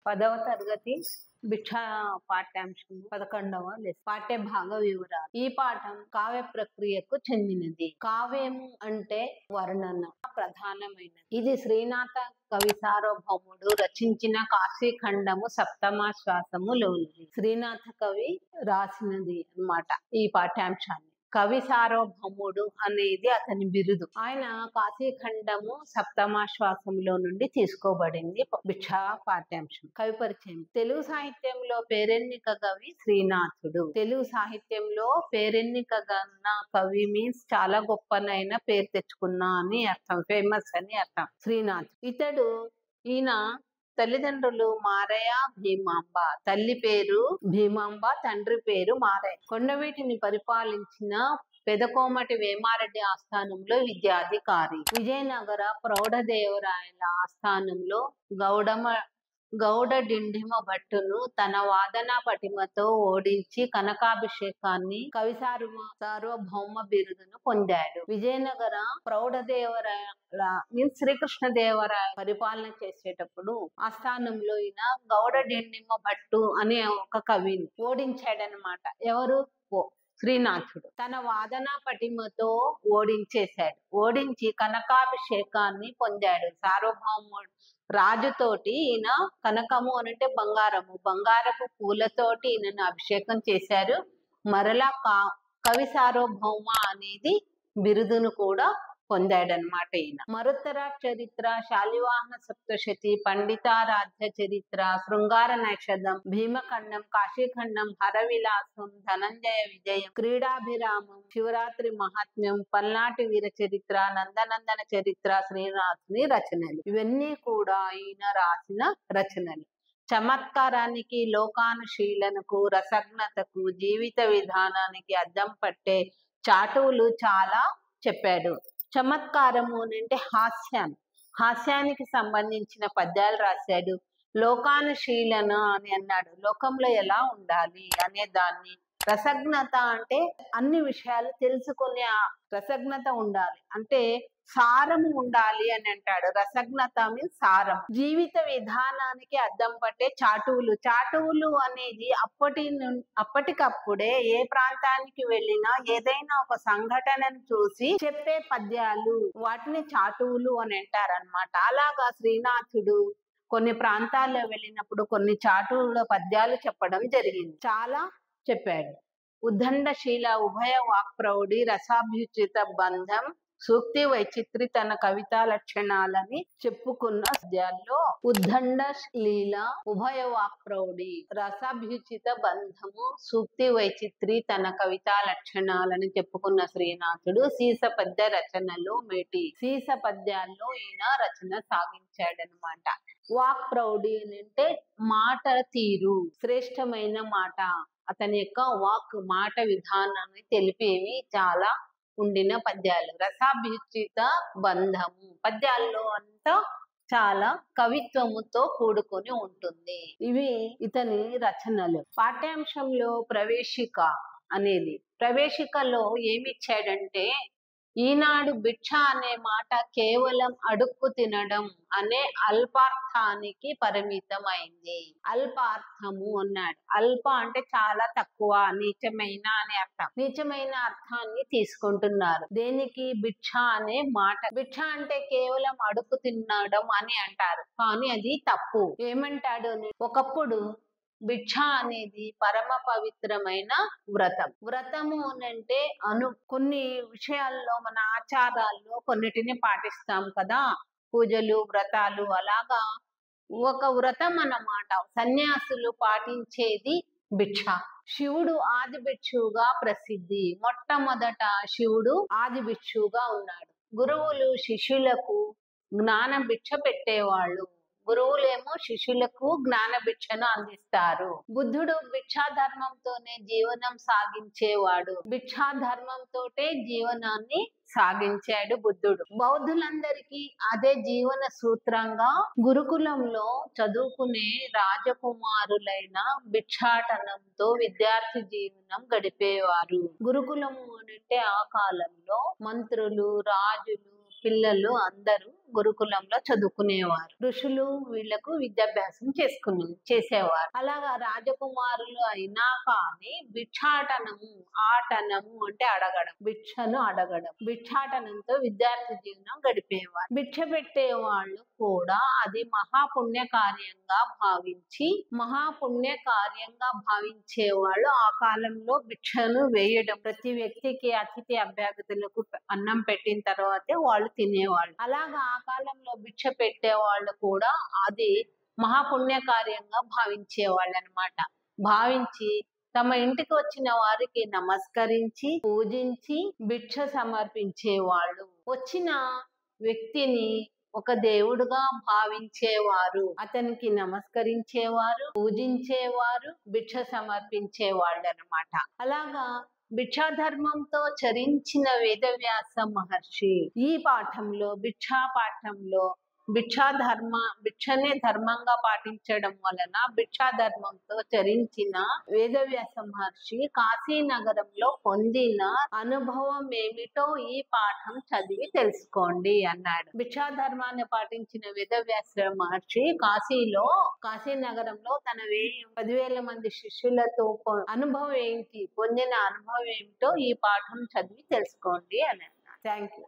10వ తరగతి భిక్షా పాఠ్యాంశం 11వ లెసన్ పాఠ్య భాగ వివరాలు. ఈ పాఠం కావ్య ప్రక్రియకు చెందినది. కావ్యము అంటే వర్ణన ప్రధానమైనది. ఇది శ్రీనాథ కవి సార్వభౌముడు రచించిన కాశీఖండము సప్తమాశ్వాసములోనిది. శ్రీనాథ కవి రాసినది అన్నమాట ఈ పాఠ్యాంశాన్ని. కవి సార్వభౌముడు అనేది అతని బిరుదు. ఆయన కాశీఖండము సప్తమాశ్వాసంలో నుండి తీసుకోబడింది భిక్షా పాఠ్యాంశం. కవి పరిచయం. తెలుగు సాహిత్యంలో పేరెన్నిక కవి శ్రీనాథుడు. తెలుగు సాహిత్యంలో పేరెన్నిక గన్న కవి మీన్స్ చాలా గొప్పనైన పేరు తెచ్చుకున్నా అని అర్థం, ఫేమస్ అని అర్థం. శ్రీనాథ్ ఈయన తల్లిదండ్రులు మారయ్య భీమాంబ. తల్లి పేరు భీమాంబ, తండ్రి పేరు మారయ్య. కొండవీటిని పరిపాలించిన పెదకోమటి వేమారెడ్డి ఆస్థానంలో విద్యాధికారి. విజయనగర ప్రౌఢదేవరాయల ఆస్థానంలో గౌడ డిండిమ భట్టును తన వాదన పటిమతో ఓడించి కనకాభిషేకాన్ని కవి సార్వభౌమ బిరుదును పొందాడు. విజయనగర ప్రౌఢదేవరాయల మీన్స్ శ్రీకృష్ణదేవరాయ పరిపాలన చేసేటప్పుడు ఆస్థానంలో ఈయన గౌడ డిండిమ భట్టు అనే ఒక కవిని ఓడించాడనమాట. ఎవరు? శ్రీనాథుడు. తన వాదన పటిమతో ఓడించి కనకాభిషేకాన్ని పొందాడు. సార్వభౌముడు రాజుతోటి ఈయన కనకము అనంటే బంగారపు పూలతోటి ఈయనను అభిషేకం చేశారు. మరలా కవి సార్వభౌమ అనేది బిరుదును కూడా పొందాడనమాట ఈయన. మరుత్తర చరిత్ర, శాలివాహన సప్తశతి, పండితారాధ్య చరిత్ర, శృంగార నైషధం, భీమఖండం, కాశీఖండం, హరవిలాసం, ధనంజయ విజయం, క్రీడాభిరామం, శివరాత్రి మహాత్మ్యం, పల్నాటి వీర చరిత్ర, నందనందన చరిత్ర శ్రీనాథుని రచనలు. ఇవన్నీ కూడా ఈయన రాసిన రచనలు. చమత్కారానికి, లోకానుశీలనకు, రసజ్ఞతకు, జీవిత విధానానికి అద్దం పట్టే చాటువులు చాలా చెప్పాడు. చమత్కారము అంటే హాస్యానికి సంబంధించిన పద్యాలు రాశాడు. లోకానుశీలన అని అన్నాడు, లోకంలో ఎలా ఉండాలి అనే దాన్ని. రసజ్ఞత అంటే అన్ని విషయాలు తెలుసుకునే రసజ్ఞత ఉండాలి, అంటే సారము ఉండాలి అని అంటాడు. రసజ్ఞత మీన్స్ సారం. జీవిత విధానానికి అద్దం పట్టే చాటువులు అనేది అప్పటికప్పుడే ఏ ప్రాంతానికి వెళ్ళినా ఏదైనా ఒక సంఘటనను చూసి చెప్పే పద్యాలు, వాటిని చాటువులు అని అంటారనమాట. అలాగా శ్రీనాథుడు కొన్ని ప్రాంతాల్లో వెళ్ళినప్పుడు కొన్ని చాటువుల పద్యాలు చెప్పడం జరిగింది. చాలా చెప్పాడు. ఉద్దండశీల, ఉభయ వాక్ప్రౌఢి, రసాభ్యుచిత బంధం, సూక్తి వైచిత్రి తన కవితా లక్షణాలని చెప్పుకున్న పద్యాల్లో ఉద్దండశీల, ఉభయ వాక్ప్రౌఢి, రసాభ్యుచిత బంధము, సూక్తి వైచిత్రి తన కవితా లక్షణాలని చెప్పుకున్న శ్రీనాథుడు సీస పద్య రచనలో సీస పద్యాల్లో ఈయన రచన సాగించాడనమాట. వాక్ప్రౌఢి అంటే మాట తీరు, శ్రేష్టమైన మాట, అతని యొక్క మాట విధానాన్ని తెలిపేవి చాలా ఉండిన పద్యాలు. రసాభ్యుచిత బంధము పద్యాల్లో అంతా చాలా కవిత్వముతో కూడుకొని ఉంటుంది. ఇవి ఇతని రచనలు. పాఠ్యాంశంలో ప్రవేశిక అనేది, ప్రవేశికలో ఏమిచ్చాడంటే, ఈనాడు భిక్ష అనే మాట కేవలం అడుక్కు తినడం అనే అల్పార్థానికి పరిమితమైంది. అల్పార్థము అన్నాడు. అల్ప అంటే చాలా తక్కువ, నీచమైన అనే అర్థం. నీచమైన అర్థాన్ని తీసుకుంటున్నారు. దేనికి? భిక్ష అనే మాట. భిక్ష అంటే కేవలం అడుక్కు తినడం అని అంటారు, కానీ అది తప్పు. ఏమంటాడు? ఒకప్పుడు భిక్ష అనేది పరమ పవిత్రమైన వ్రతము అంటే కొన్ని విషయాల్లో మన ఆచారాల్లో కొన్నిటిని పాటిస్తాం కదా, పూజలు, వ్రతాలు. అలాగా ఒక వ్రతం అన్నమాట. సన్యాసులు పాటించేది భిక్ష. శివుడు ఆది భిక్షువుగా ప్రసిద్ధి. మొట్టమొదట శివుడు ఆది భిక్షువుగా ఉన్నాడు. గురువులు శిష్యులకు జ్ఞాన భిక్ష పెట్టేవాళ్ళు. గురువులేమో శిష్యులకు జ్ఞాన భిక్షను అందిస్తారు. బుద్ధుడు భిక్షాధర్మంతోనే జీవనం సాగించేవాడు. భిక్షాధర్మంతోటే జీవనాన్ని సాగించాడు బుద్ధుడు. బౌద్ధులందరికీ అదే జీవన సూత్రంగా గురుకులంలో చదువుకునే రాజకుమారులైన భిక్షాటనంతో విద్యార్థి జీవనం గడిపేవారు. గురుకులము అంటే ఆ కాలంలో మంత్రులు, రాజులు, పిల్లలు అందరూ గురుకులంలో చదువుకునేవారు. ఋషులు వీళ్లకు విద్యాభ్యాసం చేసేవారు. అలాగా రాజకుమారులు అయినా కానీ భిక్షాటనము, ఆటనము అంటే అడగడం, భిక్షను అడగడం, భిక్షాటనంతో విద్యార్థి జీవనం గడిపేవారు. భిక్ష పెట్టే వాళ్ళు కూడా అది మహాపుణ్య కార్యంగా భావించేవాళ్ళు. ఆ కాలంలో భిక్షను వేయడం, ప్రతి వ్యక్తికి అతిథి అభ్యాగతులకు అన్నం పెట్టిన తర్వాతే వాళ్ళు తినేవాళ్ళు. అలాగా ఆ కాలంలో భిక్ష పెట్టే వాళ్ళు కూడా అది మహాపుణ్య కార్యంగా భావించేవాళ్ళు అన్నమాట. భావించి తమ ఇంటికి వచ్చిన వారికి నమస్కరించి పూజించి భిక్ష సమర్పించేవాళ్ళు. వచ్చిన వ్యక్తిని ఒక దేవుడుగా భావించేవారు, అతనికి నమస్కరించేవారు, పూజించేవారు, భిక్ష సమర్పించేవాళ్ళు అన్నమాట. అలాగా భిక్షాధర్మంతో చరించిన వేదవ్యాస మహర్షి ఈ పాఠంలో, భిక్షనే ధర్మంగా పాటించడం వలన భిక్షాధర్మంతో చరించిన వేదవ్యాస మహర్షి కాశీనగరంలో పొందిన అనుభవం ఏమిటో ఈ పాఠం చదివి తెలుసుకోండి అన్నాడు. భిక్షాధర్మాన్ని పాటించిన వేదవ్యాస మహర్షి కాశీనగరంలో తన 10,000 మంది శిష్యులతో పొందిన అనుభవం ఏమిటో ఈ పాఠం చదివి తెలుసుకోండి అన్నాడు. Thank you.